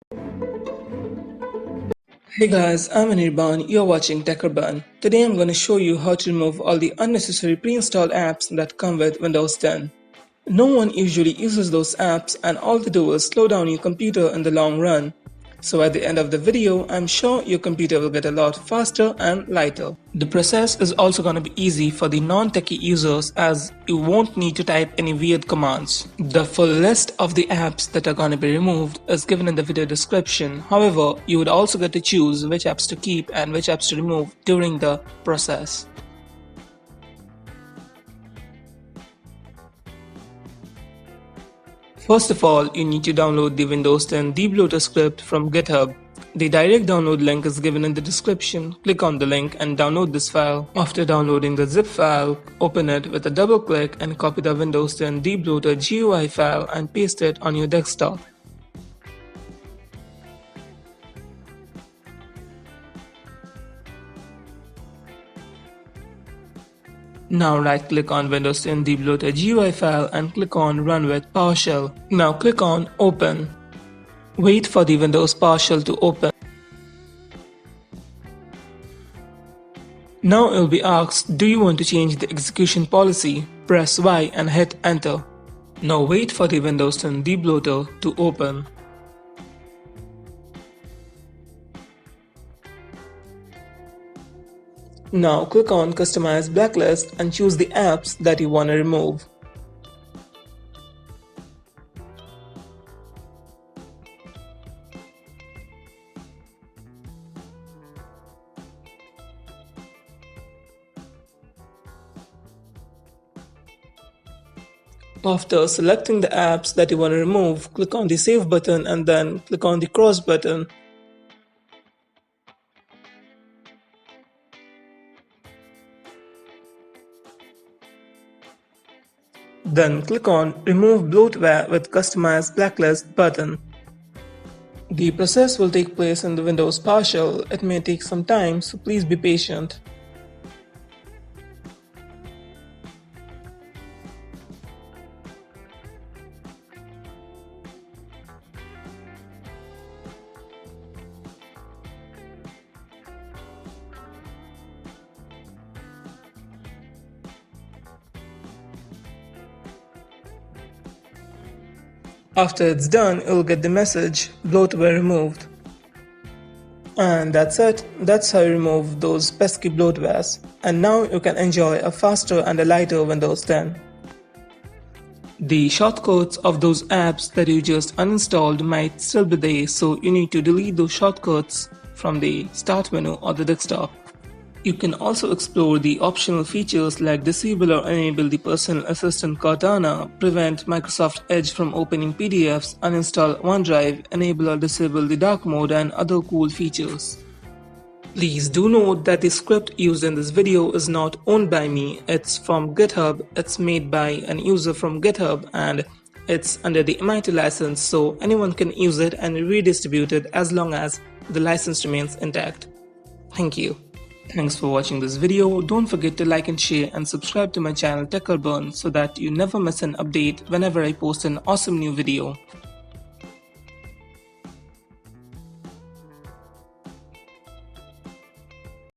Hey guys, I'm Anirban, you're watching TechUrban. Today I'm going to show you how to remove all the unnecessary pre-installed apps that come with Windows 10. No one usually uses those apps and all they do is slow down your computer in the long run. So at the end of the video, I'm sure your computer will get a lot faster and lighter. The process is also going to be easy for the non-techie users as you won't need to type any weird commands. The full list of the apps that are going to be removed is given in the video description. However, you would also get to choose which apps to keep and which apps to remove during the process. First of all, you need to download the Windows 10 Debloater script from GitHub. The direct download link is given in the description. Click on the link and download this file. After downloading the zip file, open it with a double click and copy the Windows 10 Debloater GUI file and paste it on your desktop. Now right-click on Windows 10 Debloater GUI file and click on Run with PowerShell. Now click on Open. Wait for the Windows PowerShell to open. Now it will be asked, do you want to change the execution policy? Press Y and hit Enter. Now wait for the Windows 10 Debloater to open. Now click on Customize Blacklist and choose the apps that you want to remove. After selecting the apps that you want to remove, click on the Save button and then click on the Cross button. Then click on Remove Bloatware with Customize Blacklist button. The process will take place in the Windows PowerShell. It may take some time, so please be patient. After it's done, you'll get the message, Bloatware removed. And that's it, that's how you remove those pesky bloatwares. And now you can enjoy a faster and a lighter Windows 10. The shortcuts of those apps that you just uninstalled might still be there, so you need to delete those shortcuts from the Start menu or the desktop. You can also explore the optional features like disable or enable the personal assistant Cortana, prevent Microsoft Edge from opening PDFs, uninstall OneDrive, enable or disable the dark mode and other cool features. Please do note that the script used in this video is not owned by me, it's from GitHub, it's made by an user from GitHub and it's under the MIT license, so anyone can use it and redistribute it as long as the license remains intact. Thank you. Thanks for watching this video. Don't forget to like and share and subscribe to my channel TechUrban so that you never miss an update whenever I post an awesome new video.